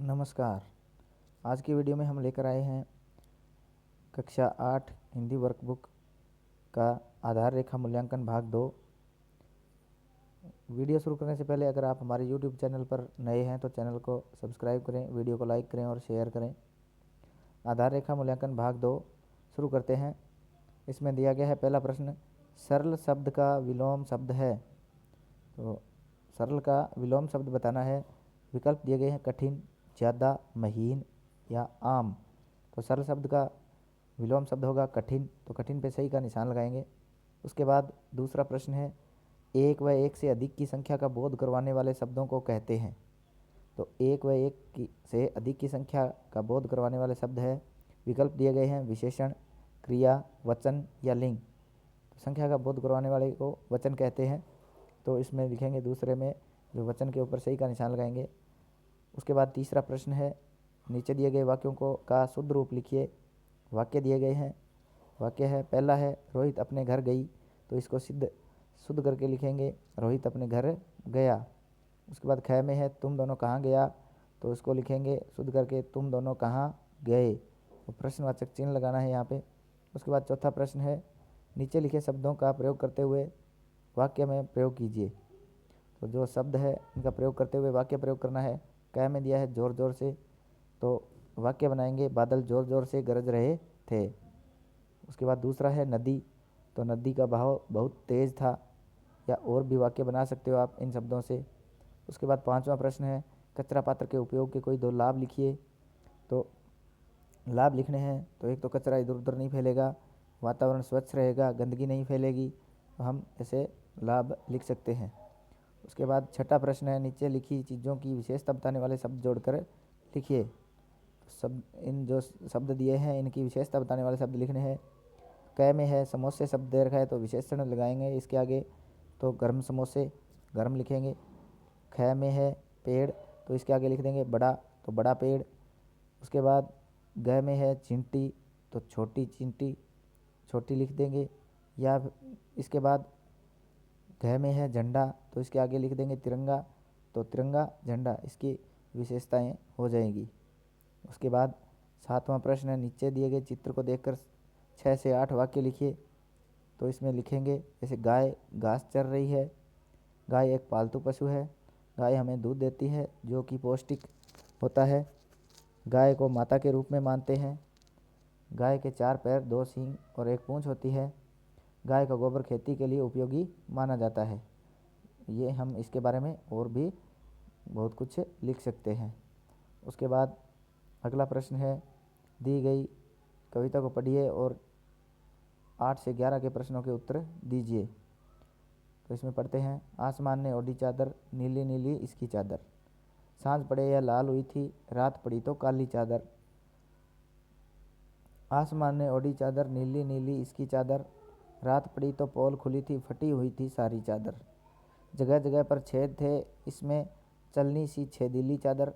नमस्कार। आज की वीडियो में हम लेकर आए हैं कक्षा 8 हिंदी वर्कबुक का आधार रेखा मूल्यांकन भाग 2। वीडियो शुरू करने से पहले अगर आप हमारे YouTube चैनल पर नए हैं तो चैनल को सब्सक्राइब करें, वीडियो को लाइक करें और शेयर करें। आधार रेखा मूल्यांकन भाग 2 शुरू करते हैं। इसमें दिया गया है पहला प्रश्न, सरल शब्द का विलोम शब्द है। तो सरल का विलोम शब्द बताना है। विकल्प दिए गए हैं कठिन, ज़्यादा, महीन या आम। तो सरल शब्द का विलोम शब्द होगा कठिन, तो कठिन पे सही का निशान लगाएंगे। उसके बाद दूसरा प्रश्न है, एक व एक से अधिक की संख्या का बोध करवाने वाले शब्दों को कहते हैं। तो एक व एक से अधिक की संख्या का बोध करवाने वाले शब्द है। विकल्प दिए गए हैं विशेषण, क्रिया, वचन या लिंग। तो संख्या का बोध करवाने वाले को वचन कहते हैं, तो इसमें लिखेंगे दूसरे में जो वचन के ऊपर सही का निशान लगाएंगे। उसके बाद तीसरा प्रश्न है, नीचे दिए गए वाक्यों को का शुद्ध रूप लिखिए। वाक्य दिए गए हैं। वाक्य है, पहला है रोहित अपने घर गई, तो इसको शुद्ध करके लिखेंगे रोहित अपने घर गया। उसके बाद ख में है तुम दोनों कहाँ गया, तो इसको लिखेंगे शुद्ध करके तुम दोनों कहाँ गए। तो प्रश्नवाचक चिन्ह लगाना है यहाँ पे। उसके बाद चौथा प्रश्न है, नीचे लिखे शब्दों का प्रयोग करते हुए वाक्य में प्रयोग कीजिए। तो जो शब्द है इनका प्रयोग करते हुए वाक्य प्रयोग करना है। क में दिया है जोर जोर से, तो वाक्य बनाएंगे बादल जोर जोर से गरज रहे थे। उसके बाद दूसरा है नदी, तो नदी का बहाव बहुत तेज़ था, या और भी वाक्य बना सकते हो आप इन शब्दों से। उसके बाद पांचवा प्रश्न है, कचरा पात्र के उपयोग के कोई दो लाभ लिखिए। तो लाभ लिखने हैं, तो एक तो कचरा इधर उधर नहीं फैलेगा, वातावरण स्वच्छ रहेगा, गंदगी नहीं फैलेगी, तो हम ऐसे लाभ लिख सकते हैं। उसके बाद छठा प्रश्न है, नीचे लिखी चीज़ों की विशेषता बताने वाले शब्द जोड़कर लिखिए। शब्द इन जो शब्द दिए हैं इनकी विशेषता बताने वाले शब्द लिखने हैं। क में है समोसे शब्द दे रखा है, तो विशेषण लगाएंगे इसके आगे, तो गर्म समोसे गर्म लिखेंगे। ख में है पेड़, तो इसके आगे लिख देंगे बड़ा, तो बड़ा पेड़। उसके बाद ग में है चींटी, तो छोटी चींटी छोटी लिख देंगे। या इसके बाद घ में है झंडा, तो इसके आगे लिख देंगे तिरंगा, तो तिरंगा झंडा इसकी विशेषताएं हो जाएंगी। उसके बाद सातवां प्रश्न है, नीचे दिए गए चित्र को देखकर 6 से 8 वाक्य लिखिए। तो इसमें लिखेंगे जैसे गाय घास चर रही है, गाय एक पालतू पशु है, गाय हमें दूध देती है जो कि पौष्टिक होता है, गाय को माता के रूप में मानते हैं, गाय के 4 पैर 2 सींग और 1 पूंछ होती है, गाय का गोबर खेती के लिए उपयोगी माना जाता है। ये हम इसके बारे में और भी बहुत कुछ लिख सकते हैं। उसके बाद अगला प्रश्न है, दी गई कविता को पढ़िए और 8 से 11 के प्रश्नों के उत्तर दीजिए। तो इसमें पढ़ते हैं, आसमान ने ओढ़ी चादर, नीली नीली इसकी चादर, सांझ पड़े यह लाल हुई थी, रात पड़ी तो काली चादर। आसमान ने ओढ़ी चादर, नीली नीली इसकी चादर, रात पड़ी तो पोल खुली थी, फटी हुई थी सारी चादर, जगह जगह पर छेद थे इसमें चलनी सी छेदीली चादर,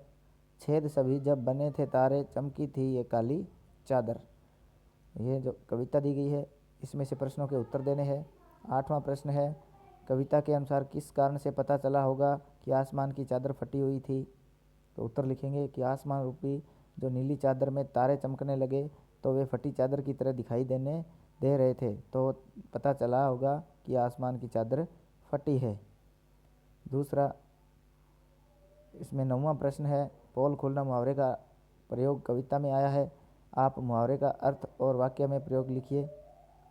छेद सभी जब बने थे तारे, चमकी थी ये काली चादर। ये जो कविता दी गई है इसमें से प्रश्नों के उत्तर देने हैं। आठवां प्रश्न है, कविता के अनुसार किस कारण से पता चला होगा कि आसमान की चादर फटी हुई थी। तो उत्तर लिखेंगे कि आसमान रूपी जो नीली चादर में तारे चमकने लगे तो वे फटी चादर की तरह दिखाई देने दे रहे थे, तो पता चला होगा कि आसमान की चादर फटी है। दूसरा इसमें 9वां प्रश्न है, पोल खोलना मुहावरे का प्रयोग कविता में आया है, आप मुहावरे का अर्थ और वाक्य में प्रयोग लिखिए।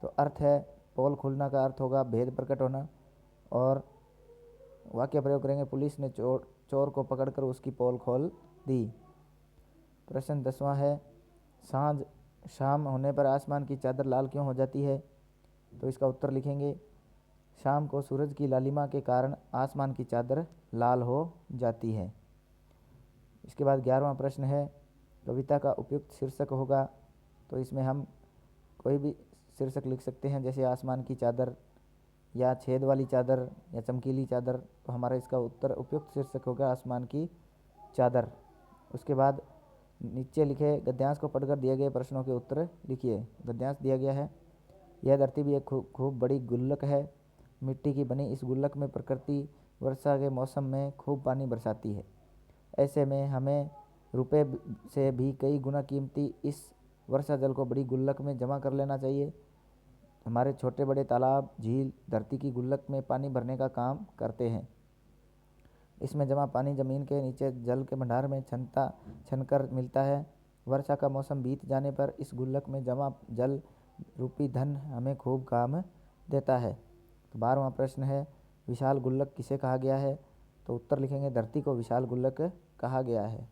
तो अर्थ है, पोल खुलना का अर्थ होगा भेद प्रकट होना, और वाक्य प्रयोग करेंगे, पुलिस ने चोर को पकड़कर उसकी पोल खोल दी। प्रश्न 10वां है, सांझ शाम होने पर आसमान की चादर लाल क्यों हो जाती है। तो इसका उत्तर लिखेंगे, शाम को सूरज की लालिमा के कारण आसमान की चादर लाल हो जाती है। इसके बाद 11वां प्रश्न है, कविता का उपयुक्त शीर्षक होगा। तो इसमें हम कोई भी शीर्षक लिख सकते हैं, जैसे आसमान की चादर या छेद वाली चादर या चमकीली चादर। तो हमारा इसका उत्तर उपयुक्त शीर्षक होगा आसमान की चादर। उसके बाद नीचे लिखे गद्यांश को पढ़कर दिए गए प्रश्नों के उत्तर लिखिए। गद्यांश दिया गया है, यह धरती भी एक खूब बड़ी गुल्लक है, मिट्टी की बनी इस गुल्लक में प्रकृति वर्षा के मौसम में खूब पानी बरसाती है, ऐसे में हमें रुपए से भी कई गुना कीमती इस वर्षा जल को बड़ी गुल्लक में जमा कर लेना चाहिए। हमारे छोटे बड़े तालाब, झील धरती की गुल्लक में पानी भरने का काम करते हैं। इसमें जमा पानी ज़मीन के नीचे जल के भंडार में छनकर मिलता है। वर्षा का मौसम बीत जाने पर इस गुल्लक में जमा जल रूपी धन हमें खूब काम देता है। तो 12वां प्रश्न है, विशाल गुल्लक किसे कहा गया है? तो उत्तर लिखेंगे, धरती को विशाल गुल्लक कहा गया है।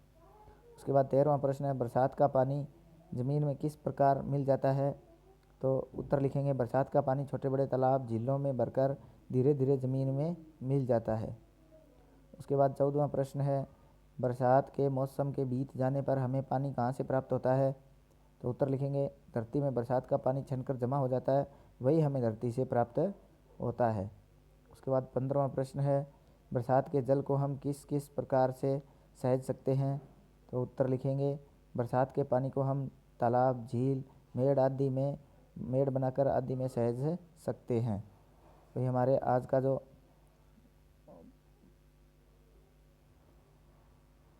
उसके बाद 13वां प्रश्न है, बरसात का पानी ज़मीन में किस प्रकार मिल जाता है? तो उत्तर लिखेंगे, बरसात का पानी छोटे बड़े तालाब, झीलों में भरकर धीरे धीरे ज़मीन में मिल जाता है। उसके बाद 14वां प्रश्न है, बरसात के मौसम के बीत जाने पर हमें पानी कहाँ से प्राप्त होता है? तो उत्तर लिखेंगे, धरती में बरसात का पानी छनकर जमा हो जाता है, वही हमें धरती से प्राप्त होता है। उसके बाद 15वां प्रश्न है, बरसात के जल को हम किस किस प्रकार से सहेज सकते हैं? तो उत्तर लिखेंगे, बरसात के पानी को हम तालाब, झील, मेड़ बनाकर आदि में सहेज सकते हैं। तो ये हमारे आज का जो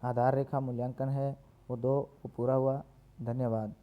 आधार रेखा मूल्यांकन है वो पूरा हुआ। धन्यवाद।